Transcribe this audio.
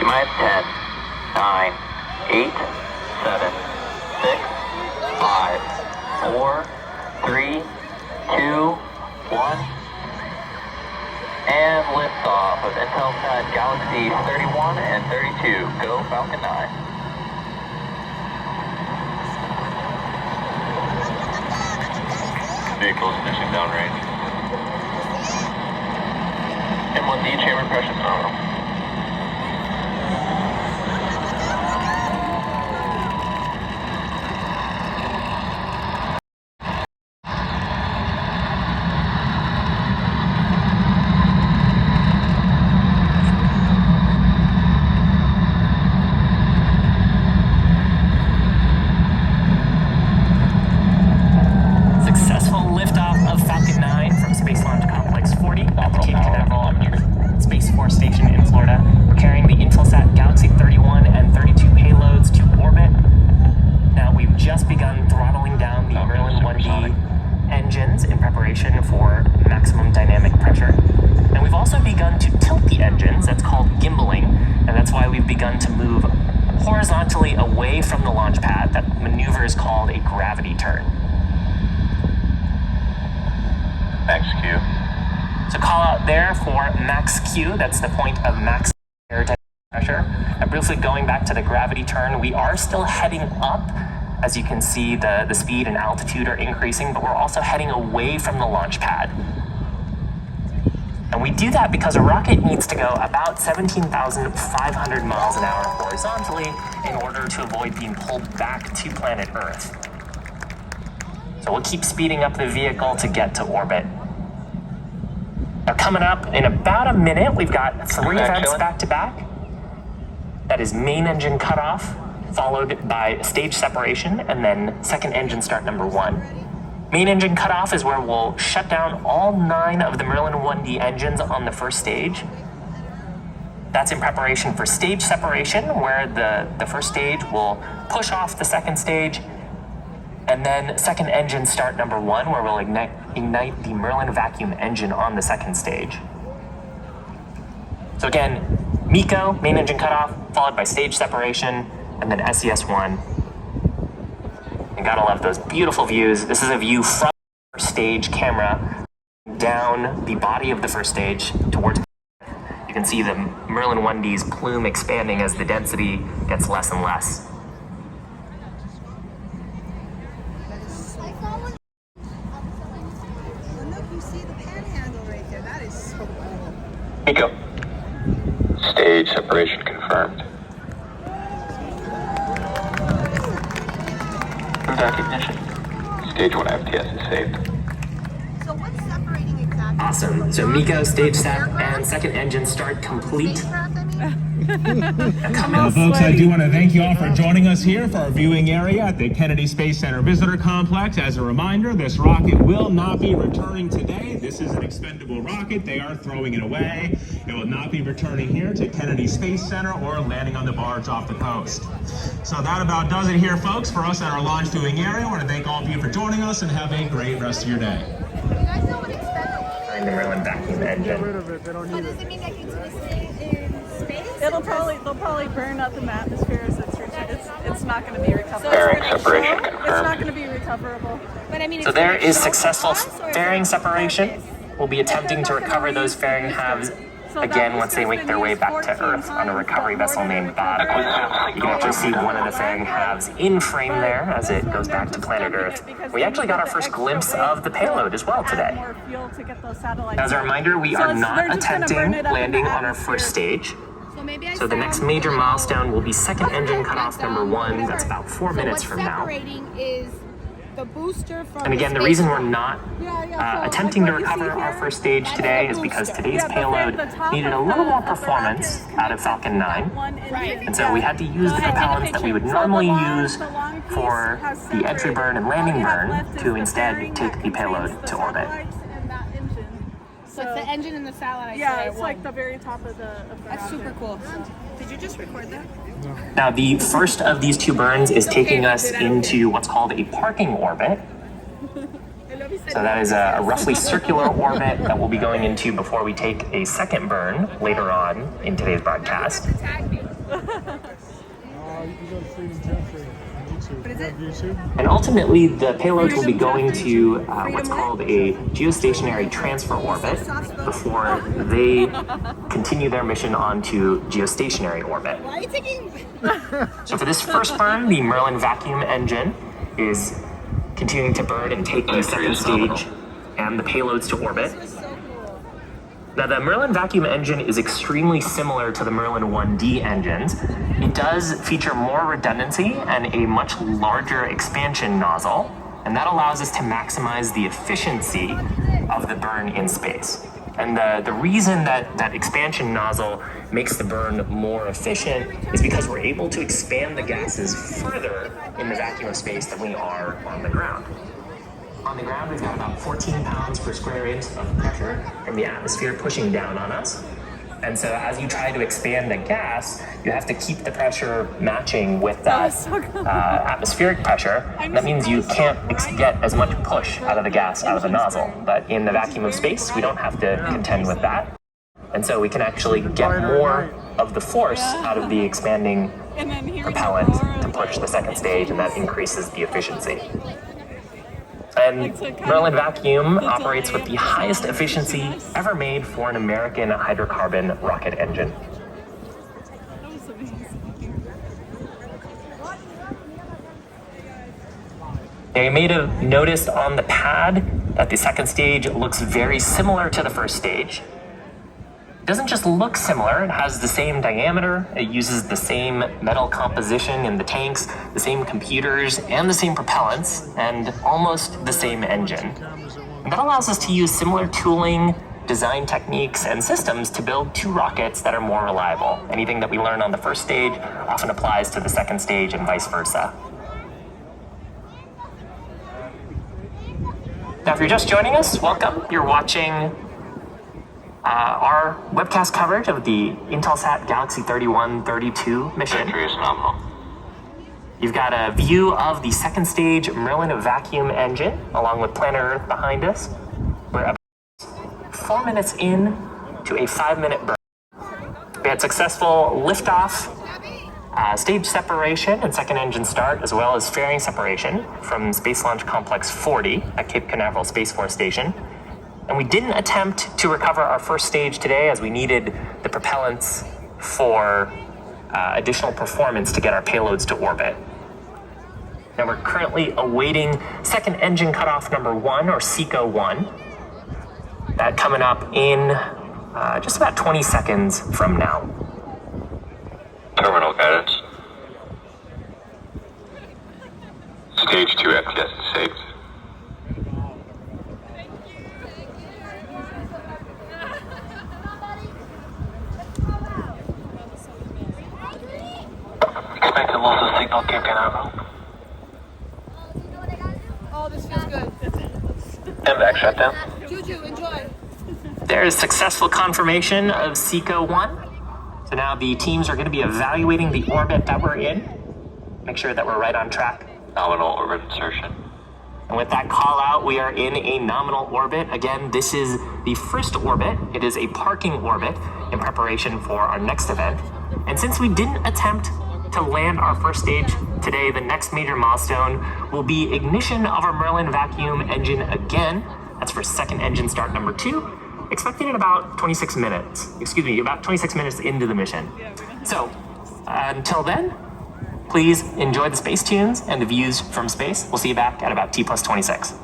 T-minus 10, 9, 8, 7, 6, 5, 4, 3, 2, 1. And liftoff of Intelsat Galaxy-31 and 32. Go Falcon 9. Vehicles finishing downrange. M1D chamber pressure throttle. Successful liftoff of Falcon 9 from Space Launch Complex 40 at the Cape Canaveral Space Force Station in Florida. We're carrying the Intelsat Galaxy-31 and 32 payloads to orbit. Now we've just begun throttling down the Merlin 1D engines in preparation for maximum dynamic pressure. And we've also begun to tilt the engines. That's called gimbaling, and that's why we've begun to move horizontally away from the launch pad. That maneuver is called a gravity turn. Max Q. So call out there for max Q, that's the point of max air pressure. And briefly going back to the gravity turn, we are still heading up. As you can see, the speed and altitude are increasing, but we're also heading away from the launch pad. And we do that because a rocket needs to go about 17,500 miles an hour horizontally in order to avoid being pulled back to planet Earth. So we'll keep speeding up the vehicle to get to orbit. Now coming up in about a minute, we've got 3 events back to back. That is main engine cutoff, followed by stage separation, and then second engine start number 1. Main engine cutoff is where we'll shut down all 9 of the Merlin 1D engines on the first stage. That's in preparation for stage separation, where the first stage will push off the second stage. And then second engine start number 1, where we'll ignite the Merlin vacuum engine on the second stage. So again, MECO, main engine cutoff, followed by stage separation, and then SES-1. And gotta love those beautiful views. This is a view from the stage camera down the body of the first stage towards. You can see the Merlin 1D's plume expanding as the density gets less and less. MECO. Stage separation confirmed. Contact ignition. Stage 1 FTS is saved. So what's separating exactly? Awesome. So MECO, stage sep, and second engine start complete. Well, folks, I do want to thank you all for joining us here for our viewing area at the Kennedy Space Center Visitor Complex. As a reminder, this rocket will not be returning today. This is an expendable rocket. They are throwing it away. It will not be returning here to Kennedy Space Center or landing on the barge off the coast. So that about does it here, folks, for us at our launch viewing area. I want to thank all of you for joining us and have a great rest of your day. You guys know what expendable? The Merlin vacuum engine. Get rid of it. They don't So need does it. it mean that it's listed in space? They'll probably burn up in the atmosphere as it's returned. It's not going to be recoverable. Fairing separation It's confirmed. not going to be recoverable. But I mean, So there is successful fairing separation. We'll be attempting to recover those fairing halves again once they make their way back to Earth on a recovery vessel named Bob. You can actually see one of the fairing halves in frame there as it goes back to planet Earth. We actually got our first glimpse of the payload as well today. As a reminder, we are not attempting landing on our first stage. So the next major milestone will be second engine cutoff number 1. That's about 4 minutes from now. Is the booster from And again, the reason we're not attempting to recover our first stage today is because today's payload needed a little more performance out of Falcon 9. And so we had to use the propellants that we would normally use for the entry burn and landing burn to instead take the payload to orbit. So it's the engine and the satellite. Yeah, it's like the very top of the That's super cool. Did you just record that? Now, the first of these 2 burns is taking us into what's called a parking orbit. So that is a roughly circular orbit that we'll be going into before we take a second burn later on in today's broadcast. you can go to Freedom Jeffrey on YouTube. What is it? YouTube? And ultimately, the payloads will be going to what's called a geostationary transfer orbit before they continue their mission onto geostationary orbit. Why are you taking? So for this first burn, the Merlin vacuum engine is continuing to burn and take the second stage and the payloads to orbit. Now, the Merlin vacuum engine is extremely similar to the Merlin 1D engines. It does feature more redundancy and a much larger expansion nozzle, and that allows us to maximize the efficiency of the burn in space. And the reason that expansion nozzle makes the burn more efficient is because we're able to expand the gases further in the vacuum of space than we are on the ground. On the ground, we've got about 14 pounds per square inch of pressure from the atmosphere pushing down on us. And so as you try to expand the gas, you have to keep the pressure matching with that atmospheric pressure. And that means you can't get as much push out of the gas out of the nozzle. But in the vacuum of space, we don't have to contend with that. And so we can actually get more of the force out of the expanding propellant to push the second stage, and that increases the efficiency. And Merlin Vacuum operates with the highest efficiency ever made for an American hydrocarbon rocket engine. Now, you may have noticed on the pad that the second stage looks very similar to the first stage. It doesn't just look similar, it has the same diameter, it uses the same metal composition in the tanks, the same computers, and the same propellants, and almost the same engine. And that allows us to use similar tooling, design techniques, and systems to build two rockets that are more reliable. Anything that we learn on the first stage often applies to the second stage and vice versa. Now, if you're just joining us, welcome. You're watching our webcast coverage of the Intelsat Galaxy-31, 32 mission. Entry is nominal. You've got a view of the second stage Merlin vacuum engine, along with planet Earth behind us. We're about 4 minutes in to a 5-minute burn. We had successful liftoff, stage separation and second engine start, as well as fairing separation from Space Launch Complex 40 at Cape Canaveral Space Force Station. And we didn't attempt to recover our first stage today as we needed the propellants for additional performance to get our payloads to orbit. Now we're currently awaiting second engine cutoff number 1, or SECO 1. That coming up in just about 20 seconds from now. Terminal guidance. Stage 2 exit saved. Expected loss of signal, Cape Canaveral. Oh, this feels good. MVAC shutdown. Juju, enjoy. There is successful confirmation of SECO 1. So now the teams are going to be evaluating the orbit that we're in. Make sure that we're right on track. Nominal orbit insertion. And with that call out, we are in a nominal orbit. Again, this is the first orbit. It is a parking orbit in preparation for our next event. And since we didn't attempt to land our first stage today, the next major milestone will be ignition of our Merlin vacuum engine again. That's for second engine start number 2, expected in about 26 minutes. About 26 minutes into the mission. So, until then, please enjoy the space tunes and the views from space. We'll see you back at about T+26.